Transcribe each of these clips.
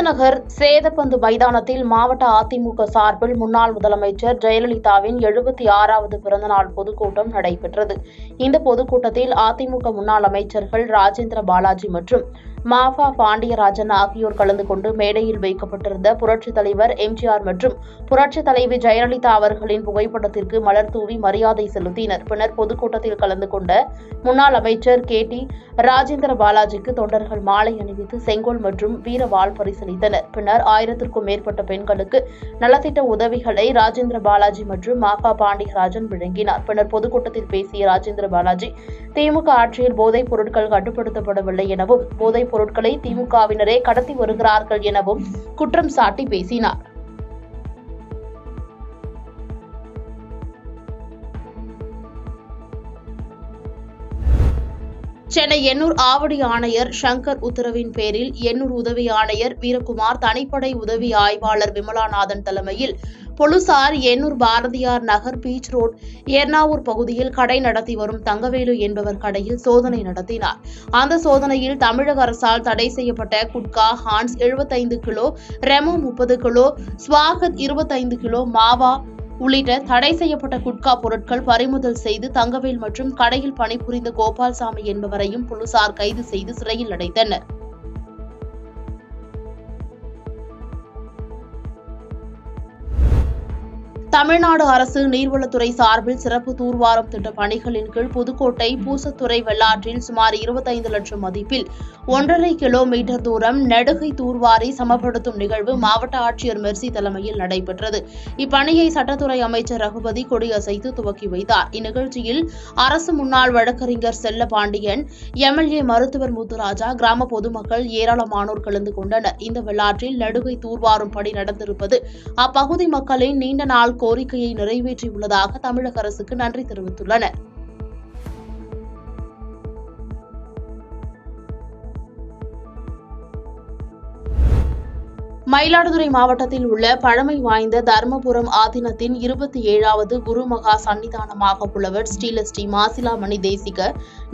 விருதுநகர் சேதப்பந்து மைதானத்தில் மாவட்ட அதிமுக சார்பில் முன்னாள் முதலமைச்சர் ஜெயலலிதாவின் 76வது பிறந்தநாள் பொதுக்கூட்டம் நடைபெற்றது. இந்த பொதுக்கூட்டத்தில் அதிமுக முன்னாள் அமைச்சர்கள் ராஜேந்திர பாலாஜி மற்றும் மாஃபா பாண்டியராஜன் ஆகியோர் கலந்து கொண்டு மேடையில் வைக்கப்பட்டிருந்த புரட்சித் தலைவர் எம்ஜிஆர் மற்றும் புரட்சித் தலைவி ஜெயலலிதா அவர்களின் புகைப்படத்திற்கு மலர் தூவி மரியாதை செலுத்தினர். பின்னர் பொதுக்கூட்டத்தில் கலந்து கொண்ட முன்னாள் அமைச்சர் KT ராஜேந்திர பாலாஜிக்கு தொண்டர்கள் மாலை அணிவித்து செங்கோல் மற்றும் வீரவாள் பரிசளித்தனர். பின்னர் 1000க்கும் மேற்பட்ட பெண்களுக்கு நலத்திட்ட உதவிகளை ராஜேந்திர பாலாஜி மற்றும் மாஃபா பாண்டியராஜன் வழங்கினார். பின்னர் பொதுக்கூட்டத்தில் பேசிய ராஜேந்திர பாலாஜி, திமுக ஆட்சியில் போதைப் பொருட்கள் கட்டுப்படுத்தப்படவில்லை எனவும் போதைப் பொருட்களை திமுகவினரே கடத்தி வருகிறார்கள் எனவும் குற்றம் சாட்டி பேசினார். சென்னை எண்ணூர் ஆவடி ஆணையர் சங்கர் உத்தரவின் பேரில் எண்ணூர் உதவி ஆணையர் வீரகுமார், தனிப்படை உதவி ஆய்வாளர் விமலாநாதன் தலைமையில் போலீசார் எண்ணூர் பாரதியார் நகர் பீச் ரோட் எர்ணாவூர் பகுதியில் கடை நடத்தி வரும் தங்கவேலு என்பவர் கடையில் சோதனை நடத்தினார். அந்த சோதனையில் தமிழக அரசால் தடை செய்யப்பட்ட gutka, Hans 75 kilo, Remo 30 kilo, Swagat 25 kilo, mawa உள்ளிட்ட தடை செய்யப்பட்ட குட்கா பொருட்கள் பறிமுதல் செய்து தங்கவேல் மற்றும் கடையில் பணிபுரிந்த கோபால்சாமி என்பவரையும் போலீசார் கைது செய்து சிறையில் அடைத்தனர். தமிழ்நாடு அரசு நீர்வளத்துறை சார்பில் சிறப்பு தூர்வாரும் திட்ட பணிகளின் கீழ் புதுக்கோட்டை பூசத்துறை வெள்ளாற்றில் சுமார் 25 லட்சம் மதிப்பில் 1.5 கிலோமீட்டர் தூரம் நெடுகை தூர்வாரி சமப்படுத்தும் நிகழ்வு மாவட்ட ஆட்சியர் மெர்சி தலைமையில் நடைபெற்றது. இப்பணியை சட்டத்துறை அமைச்சர் ரகுபதி கொடியசைத்து துவக்கி வைத்தார். இந்நிகழ்ச்சியில் அரசு முன்னாள் வழக்கறிஞர் செல்ல பாண்டியன், MLA மருத்துவர் முத்துராஜா, கிராம பொதுமக்கள் ஏராளமானோர் கலந்து கொண்டனர். இந்த வெள்ளாற்றில் நெடுகை தூர்வாரும் பணி நடந்திருப்பது அப்பகுதி மக்களின் நீண்ட நாள் கோரிக்கையை நிறைவேற்றியுள்ளதாக தமிழக அரசுக்கு நன்றி தெரிவித்துள்ளனர். மயிலாடுதுறை மாவட்டத்தில் உள்ள பழமை வாய்ந்த தர்மபுரம் ஆதீனத்தின் 27வது குருமகா சன்னிதானமாக புலவர் ஸ்ரீ மாசிலாமணி தேசிக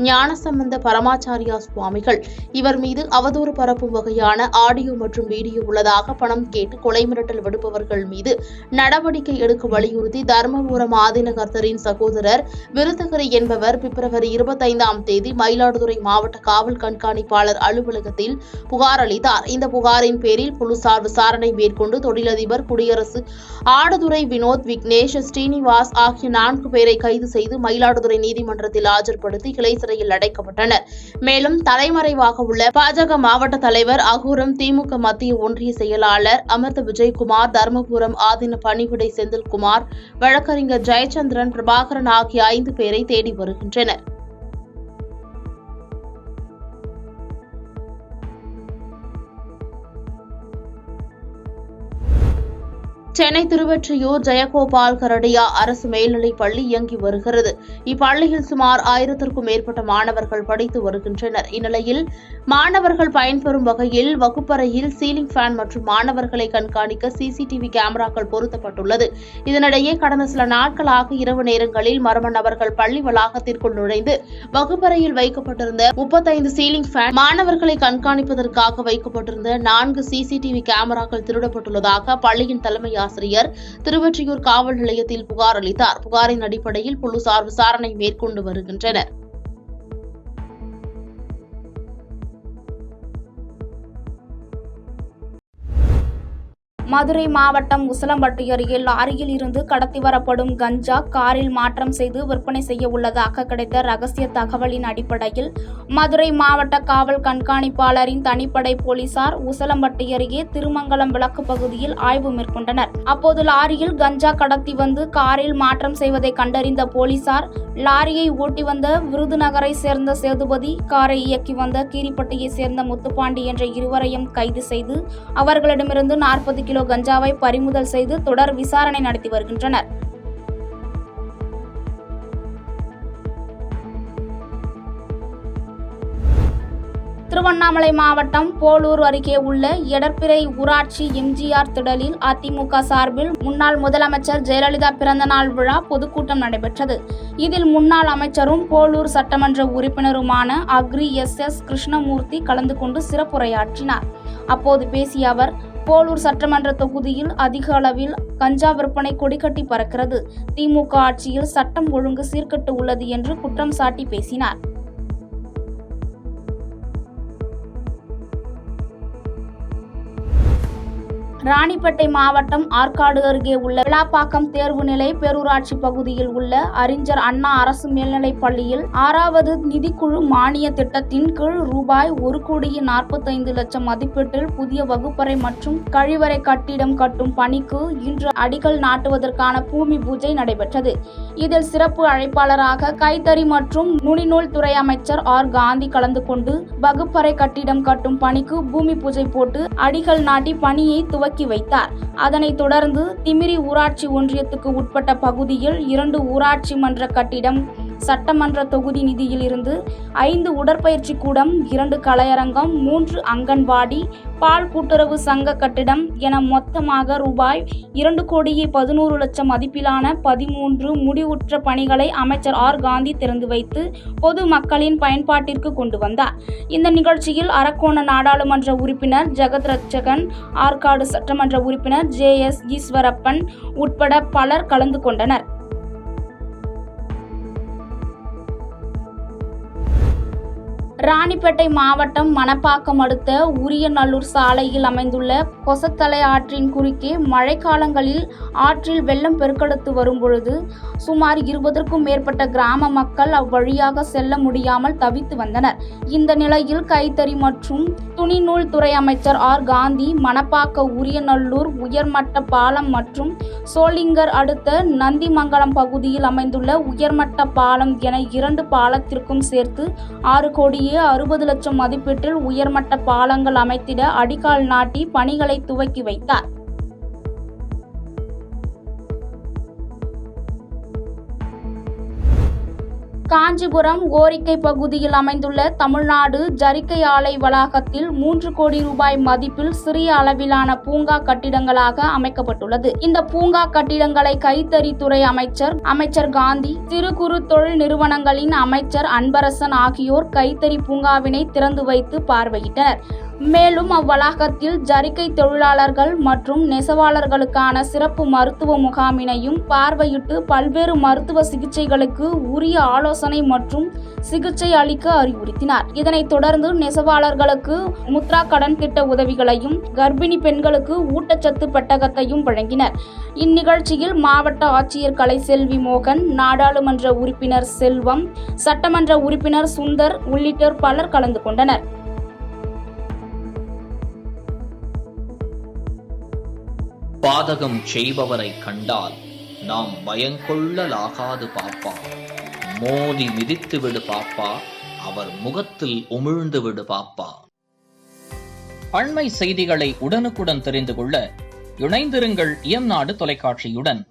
ஞானசம்பந்த பரமாச்சாரியா சுவாமிகள் இவர் மீது அவதூறு பரப்பும் வகையான ஆடியோ மற்றும் வீடியோ உள்ளதாக பணம் கேட்டு கொலை மிரட்டல் விடுப்பவர்கள் மீது நடவடிக்கை எடுக்க வலியுறுத்தி தர்மபுரம் ஆதீன கர்த்தரின் சகோதரர் விருத்தகிரி என்பவர் பிப்ரவரி 25ஆம் தேதி மயிலாடுதுறை மாவட்ட காவல் கண்காணிப்பாளர் அலுவலகத்தில் புகார் அளித்தார். இந்த புகாரின் பேரில் போலீசார் விசாரணை மேற்கொண்டு தொழிலதிபர் குடியரசு, ஆடுதுறை வினோத், விக்னேஷ், ஸ்ரீனிவாஸ் ஆகிய 4 பேரை கைது செய்து மயிலாடுதுறை நீதிமன்றத்தில் ஆஜர்படுத்தி கிளை சிறையில் அடைக்கப்பட்டனர். மேலும் தலைமறைவாக உள்ள பாஜக மாவட்ட தலைவர் அகூரம், திமுக மத்திய ஒன்றிய செயலாளர் அமிர்த விஜயகுமார், தர்மபுரம் ஆதீன பணிவிடை செந்தில்குமார், வழக்கறிஞர் ஜெயச்சந்திரன், பிரபாகரன் ஆகிய 5 பேரை தேடி வருகின்றனர். சென்னை திருவொற்றியூர் ஜெயகோபால் கரடியா அரசு மேல்நிலைப் பள்ளி இயங்கி வருகிறது. இப்பள்ளியில் சுமார் 1000க்கும் மேற்பட்ட மாணவர்கள் படித்து வருகின்றனர். இந்நிலையில் மாணவர்கள் பயன்பெறும் வகையில் வகுப்பறையில் சீலிங் ஃபேன் மற்றும் மாணவர்களை கண்காணிக்க CCTV கேமராக்கள் பொருத்தப்பட்டுள்ளது. இதனிடையே கடந்த சில நாட்களாக இரவு நேரங்களில் மர்ம நபர்கள் பள்ளி வளாகத்திற்குள் நுழைந்து வகுப்பறையில் வைக்கப்பட்டிருந்த 35 சீலிங் ஃபேன், மாணவர்களை கண்காணிப்பதற்காக வைக்கப்பட்டிருந்த 4 CCTV கேமராக்கள் திருடப்பட்டுள்ளதாக பள்ளியின் தலைமை ஆசிரியர் திருவொற்றியூர் காவல் நிலையத்தில் புகார் அளித்தார். புகாரின் அடிப்படையில் போலீசார் விசாரணை மேற்கொண்டு வருகின்றனர். மதுரை மாவட்டம் உசிலம்பட்டி அருகே லாரியில் இருந்து கடத்தி வரப்படும் கஞ்சா காரில் மாற்றம் செய்து விற்பனை செய்ய உள்ளதாக கிடைத்த ரகசிய தகவலின் அடிப்படையில் மதுரை மாவட்ட காவல் கண்காணிப்பாளரின் தனிப்படை போலீசார் உசிலம்பட்டி அருகே திருமங்கலம் விளக்கு பகுதியில் ஆய்வு மேற்கொண்டனர். அப்போது லாரியில் கஞ்சா கடத்தி வந்து காரில் மாற்றம் செய்வதை கண்டறிந்த போலீசார் லாரியை ஓட்டி வந்த விருதுநகரை சேர்ந்த சேதுபதி, காரை இயக்கி வந்த கீரிப்பட்டியை சேர்ந்த முத்துப்பாண்டி என்ற இருவரையும் கைது செய்து அவர்களிடமிருந்து 40 கிலோ கஞ்சாவை பறிமுதல் செய்து தொடர் விசாரணை நடத்தி வருகின்றனர். திருவண்ணாமலை மாவட்டம் போலூர் அருகே உள்ள எடப்பிரை ஊராட்சி எம்ஜிஆர் திடலில் அதிமுக சார்பில் முன்னாள் முதலமைச்சர் ஜெயலலிதா பிறந்தநாள் விழா பொதுக்கூட்டம் நடைபெற்றது. இதில் முன்னாள் அமைச்சரும் போலூர் சட்டமன்ற உறுப்பினருமான அக்ரி SS கிருஷ்ணமூர்த்தி கலந்து கொண்டு சிறப்புரையாற்றினார். அப்போது பேசிய அவர், போலூர் சட்டமன்ற தொகுதியில் அதிக அளவில் கஞ்சா விற்பனை கொடிகட்டி பறக்கிறது. திமுக ஆட்சியில் சட்டம் ஒழுங்கு சீர்கெட்டு உள்ளது என்று குற்றம் சாட்டி பேசினார். ராணிப்பேட்டை மாவட்டம் ஆற்காடு அருகே உள்ள விளாப்பாக்கம் தேர்வுநிலை பேரூராட்சி பகுதியில் உள்ள அறிஞர் அண்ணா அரசு மேல்நிலைப் பள்ளியில் 6வது நிதிக்குழு மானிய திட்டத்தின் கீழ் ரூபாய் 1,45,00,000 மதிப்பீட்டில் புதிய வகுப்பறை மற்றும் கழிவறை கட்டிடம் கட்டும் பணிக்கு இன்று அடிக்கல் நாட்டுவதற்கான பூமி பூஜை நடைபெற்றது. இதில் சிறப்பு அழைப்பாளராக கைத்தறி மற்றும் நுனிநூல் துறை அமைச்சர் ஆர். காந்தி கலந்து கொண்டு வகுப்பறை கட்டிடம் கட்டும் பணிக்கு பூமி பூஜை போட்டு அடிக்கல் நாட்டி பணியை துவக்கி வைத்தார். அதனைத் தொடர்ந்து திமிரி ஊராட்சி ஒன்றியத்துக்கு உட்பட்ட பகுதியில் 2 ஊராட்சி மன்ற கட்டிடம், சட்டமன்ற தொகுதி நிதியில் இருந்து 5 உடற்பயிற்சி கூடம், 2 கலையரங்கம், 3 அங்கன்வாடி, பால் கூட்டுறவு சங்க கட்டிடம் என மொத்தமாக ரூபாய் 2,11,00,000 மதிப்பிலான 13 முடிவுற்ற பணிகளை அமைச்சர் ஆர். காந்தி திறந்து வைத்து பொது மக்களின் பயன்பாட்டிற்கு கொண்டு வந்தார். இந்த நிகழ்ச்சியில் அரக்கோண நாடாளுமன்ற உறுப்பினர் ஜெகத் ரட்சகன், ஆற்காடு சட்டமன்ற உறுப்பினர் JS ஈஸ்வரப்பன் உட்பட பலர் கலந்து கொண்டனர். ராணிப்பேட்டை மாவட்டம் மணப்பாக்கம் அடுத்த உரியநல்லூர் சாலையில் அமைந்துள்ள கொசத்தலை ஆற்றின் குறுக்கே மழைக்காலங்களில் ஆற்றில் வெள்ளம் பெருக்கெடுத்து வரும்பொழுது சுமார் 20க்கும் மேற்பட்ட கிராம மக்கள் அவ்வழியாக செல்ல முடியாமல் தவித்து வந்தனர். இந்த நிலையில் கைத்தறி மற்றும் துணிநூல் துறை அமைச்சர் ஆர். காந்தி மணப்பாக்க உரியநல்லூர் உயர்மட்ட பாலம் மற்றும் சோளிங்கர் அடுத்த நந்திமங்கலம் பகுதியில் அமைந்துள்ள உயர்மட்ட பாலம் என 2 பாலத்திற்கும் சேர்த்து 6,60,00,000 மதிப்பீட்டில் உயர்மட்ட பாலங்கள் அமைத்திட அடிக்கால் நாட்டி பணிகளை துவக்கி வைத்தார். காஞ்சிபுரம் ஓரிக்கை பகுதியில் அமைந்துள்ள தமிழ்நாடு ஜரிகை ஆலை வளாகத்தில் 3 கோடி ரூபாய் மதிப்பில் சிறிய அளவிலான பூங்கா கட்டிடங்களாக அமைக்கப்பட்டுள்ளது. இந்த பூங்கா கட்டிடங்களை கைத்தறித்துறை அமைச்சர் காந்தி, சிறு குறு தொழில் நிறுவனங்களின் அமைச்சர் அன்பரசன் ஆகியோர் கைத்தறி பூங்காவினை திறந்து வைத்து பார்வையிட்டனர். மேலும் அவ்வளாகத்தில் ஜரிகை தொழிலாளர்கள் மற்றும் நெசவாளர்களுக்கான சிறப்பு மருத்துவ முகாமினையும் பார்வையிட்டு பல்வேறு மருத்துவ சிகிச்சைகளுக்கு உரிய ஆலோசனை மற்றும் சிகிச்சை அளிக்க அறிவுறுத்தினார். இதனைத் தொடர்ந்து நெசவாளர்களுக்கு முத்ரா கடன் திட்ட உதவிகளையும், கர்ப்பிணி பெண்களுக்கு ஊட்டச்சத்து பெட்டகத்தையும் வழங்கினர். இந்நிகழ்ச்சியில் மாவட்ட ஆட்சியர் கலைசெல்வி மோகன், நாடாளுமன்ற உறுப்பினர் செல்வம், சட்டமன்ற உறுப்பினர் சுந்தர் உள்ளிட்டோர் பலர் கலந்து கொண்டனர். பாதகம் செய்பவரை கண்டால் நாம் பயங்கொள்ளலாகாது பாப்பா. மோதி மிதித்து விடு பாப்பா, அவர் முகத்தில் உமிழ்ந்து விடு பாப்பா. அண்மை செய்திகளை உடனுக்குடன் தெரிந்து கொள்ள இணைந்திருங்கள் இயம்நாடு தொலைக்காட்சியுடன்.